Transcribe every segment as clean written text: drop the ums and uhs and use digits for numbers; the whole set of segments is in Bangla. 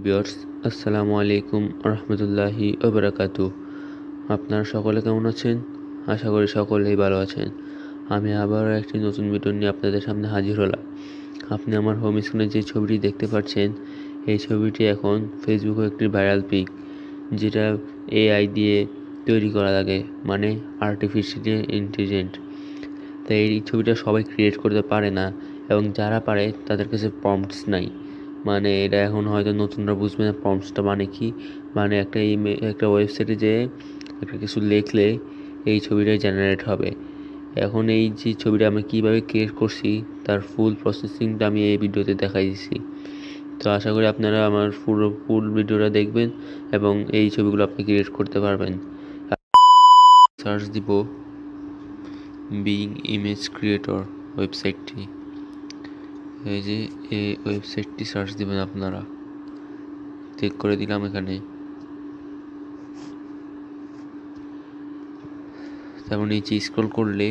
ভিউয়ার্স, আসসালামু আলাইকুম রহমতুল্লাহি ওবারাকাতু। আপনারা সকলে কেমন আছেন? আশা করি সকলেই ভালো আছেন। আমি আবারও একটি নতুন ভিডিও নিয়ে আপনাদের সামনে হাজির হলাম। আপনি আমার হোম স্ক্রিনে যে ছবিটি দেখতে পাচ্ছেন, এই ছবিটি এখন ফেসবুকে একটি ভাইরাল পিক, যেটা এআই দিয়ে তৈরি করা লাগে, মানে আর্টিফিশিয়াল ইন্টেলিজেন্ট। তাই এই ছবিটা সবাই ক্রিয়েট করতে পারে না, এবং যারা পারে তাদের কাছে প্রম্পটস নাই। মানে এটা এখন হয়তো নতুনরা বুঝবে না প্রম্পটসটা মানে কি। মানে একটা ওয়েবসাইটে যে একটা কিছু লিখলে এই ছবিটাই জেনারেট হবে। এখন এই যে ছবিটা আমি কীভাবে ক্রিয়েট করছি তার ফুল প্রসেসিংটা আমি এই ভিডিওতে দেখাই দিচ্ছি। তো আশা করি আপনারা আমার ফুল ভিডিওটা দেখবেন এবং এই ছবিগুলো আপনি ক্রিয়েট করতে পারবেন। সার্চ দিব বিং ইমেজ ক্রিয়েটর ওয়েবসাইটটি। এই যে এই ওয়েবসাইটটি সার্চ দিবেন আপনারা। ক্লিক করে দিলাম এখানে। তারপর নিচে স্ক্রল করলে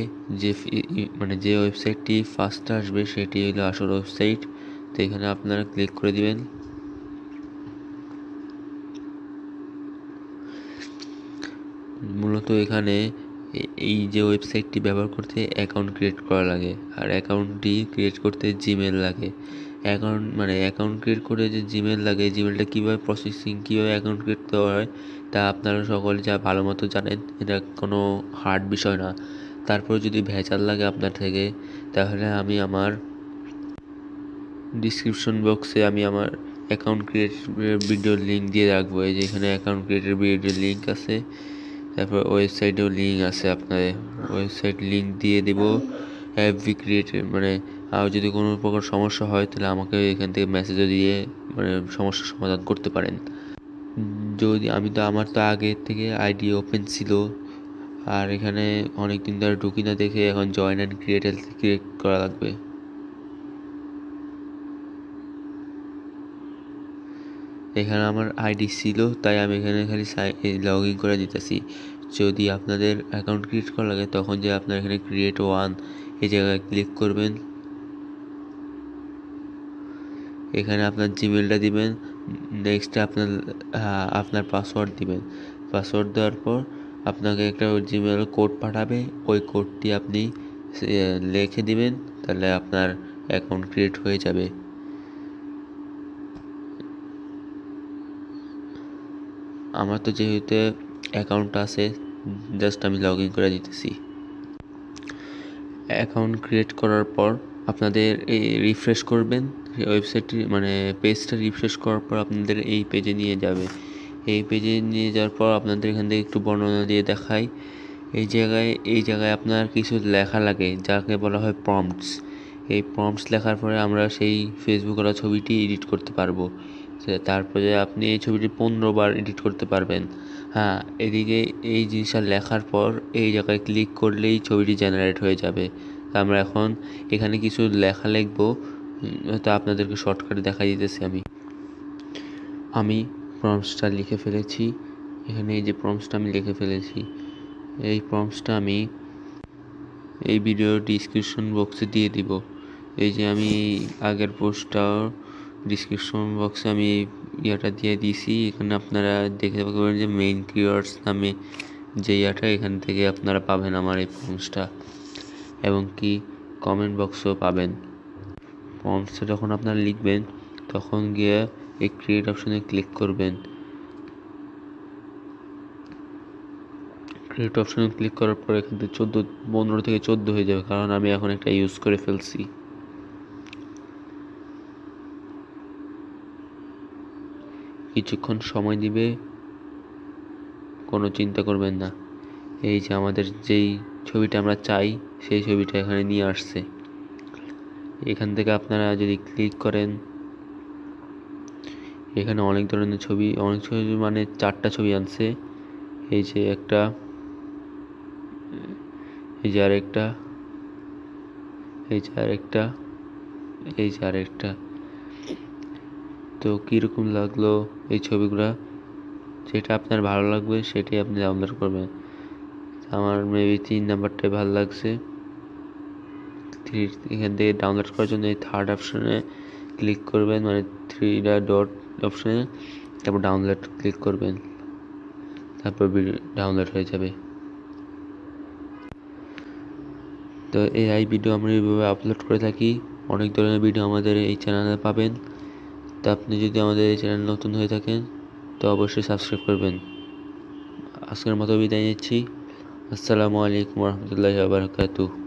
যে ওয়েবসাইটটি ফার্স্ট আসবে সেটি হলো আসল ওয়েবসাইট। তো এখানে আপনারা ক্লিক করে দিবেন। মূলত এখানে এই যে ওয়েবসাইটটি ব্যবহার করতে অ্যাকাউন্ট ক্রিয়েট করা লাগে, আর অ্যাকাউন্টটি ক্রিয়েট করতে জিমেল লাগে। অ্যাকাউন্ট ক্রিয়েট করে যে জিমেল লাগে, জিমেলটা কীভাবে কীভাবে অ্যাকাউন্ট ক্রিয়েট করতে হয় তা আপনারা সকলে যা ভালো মতো জানেন। এটা কোনো হার্ড বিষয় না। তারপর যদি ভেজাল লাগে আপনার থেকে, তাহলে আমি আমার ডিসক্রিপশন বক্সে আমি আমার অ্যাকাউন্ট ক্রিয়েট ভিডিওর লিঙ্ক দিয়ে রাখবো। এই যে এখানে অ্যাকাউন্ট ক্রিয়েটের ভিডিওর লিঙ্ক আছে, তারপর ওয়েবসাইটেও লিঙ্ক আছে। আপনাদের ওয়েবসাইট লিঙ্ক দিয়ে দেবো। এফবি ক্রিয়েটের আর যদি কোনো প্রকার সমস্যা হয় তাহলে আমাকে এখান থেকে মেসেজও দিয়ে সমস্যার সমাধান করতে পারেন। যদি আমার তো আগে থেকে আইডি ওপেন ছিল, আর এখানে অনেক দিন ধরে ঢুকি না দেখে এখন জয়েন অ্যান্ড ক্রিয়েট করা লাগবে। এখানে আমার আইডি ছিল, তাই আমি এখানে খালি লগ ইন করে দিতেছি। যদি আপনাদের অ্যাকাউন্ট ক্রিয়েট করা লাগে তখন যে আপনার এখানে ক্রিয়েট ওয়ান এই জায়গায় ক্লিক করবেন। এখানে আপনার জিমেলটা দিবেন। নেক্সটে আপনার পাসওয়ার্ড দিবেন। পাসওয়ার্ড দেওয়ার পর আপনাকে একটা জিমেল কোড পাঠাবে। ওই কোডটি আপনি লিখে দিবেন, তাহলে আপনার অ্যাকাউন্ট ক্রিয়েট হয়ে যাবে। আমার তো যেহেতু অ্যাকাউন্ট আছে, জাস্ট আমি লগ ইন করে দিতেছি। অ্যাকাউন্ট ক্রিয়েট করার পর আপনাদের এই রিফ্রেশ করবেন ওয়েবসাইটটি, পেজটা রিফ্রেশ করার পর আপনাদের এই পেজে নিয়ে যাবে। এই পেজে নিয়ে যাওয়ার পর আপনাদের এখান থেকে একটু বর্ণনা দিয়ে দেখাই। এই জায়গায় আপনার কিছু লেখা লাগে, যাকে বলা হয় প্রম্পটস। এই প্রম্পটস লেখার পরে আমরা সেই ফেসবুকের ছবিটি এডিট করতে পারবো। তারপরে আপনি এই ছবিটি 15 বার এডিট করতে পারবেন। হ্যাঁ, এদিকে এই জিনিসটা লেখার পর এই জায়গায় ক্লিক করলেই ছবিটি জেনারেট হয়ে যাবে। আমরা এখন এখানে কিছু লেখা লিখবো, তো আপনাদেরকে শর্টকাটে দেখাই দিতেছি। আমি প্রম্পটসটা লিখে ফেলেছি। এখানে এই যে প্রম্পটসটা আমি লিখে ফেলেছি, এই প্রম্পটসটা আমি এই ভিডিওর ডিসক্রিপশন বক্সে দিয়ে দিব। এই যে আমি আগের পোস্টটার ডিসক্রিপশন বক্সে আমি ইয়াটা দিয়ে দিয়েছি। এখানে আপনারা দেখতে পাবেন যে মেইন কিওয়ার্ডস নামে যে এখান থেকে আপনারা পাবেন আমার এই প্রম্পটসটা, এবং কি কমেন্ট বক্সও পাবেন। প্রম্পটসটা যখন আপনারা লিখবেন তখন গিয়ে এই ক্রিয়েট অপশনে ক্লিক করবেন। ক্রিয়েট অপশনে ক্লিক করার পর এখান থেকে 15 থেকে 14 হয়ে যাবে, কারণ আমি এখন একটা ইউজ করে ফেলছি। কিছুক্ষণ সময় দিবে, কোনো চিন্তা করবেন না। এই যে আমাদের যেই ছবিটা আমরা চাই সেই ছবিটা এখানে নিয়ে আসছে। এখান থেকে আপনারা যদি ক্লিক করেন, এখানে অনেক ধরনের ছবি, 4টা ছবি আনছে। এই যে একটা, এই যে আরেকটা, এই যে আরেকটা, এই যে আরেকটা। তো কীরকম লাগলো এই ছবিগুলা? যেটা আপনার ভালো লাগবে সেটাই আপনি ডাউনলোড করবেন। আমার মেবি 3 নাম্বারটাই ভালো লাগছে। এখান থেকে ডাউনলোড করার জন্য এই থার্ড অপশনে ক্লিক করবেন, 3 ডট অপশানে, তারপর ডাউনলোড ক্লিক করবেন, তারপর ভিডিও ডাউনলোড হয়ে যাবে। তো এআই ভিডিও আমরা এইভাবে আপলোড করে থাকি। অনেক ধরনের ভিডিও আমাদের এই চ্যানেলে পাবেন। তো আপনি যদি আমাদের এই চ্যানেল নতুন হয়ে থাকেন তো অবশ্যই সাবস্ক্রাইব করবেন। আজকের মতো বিদায় নিচ্ছি। আসসালামু আলাইকুম ওয়া রাহমাতুল্লাহি ওয়া বারাকাতুহু।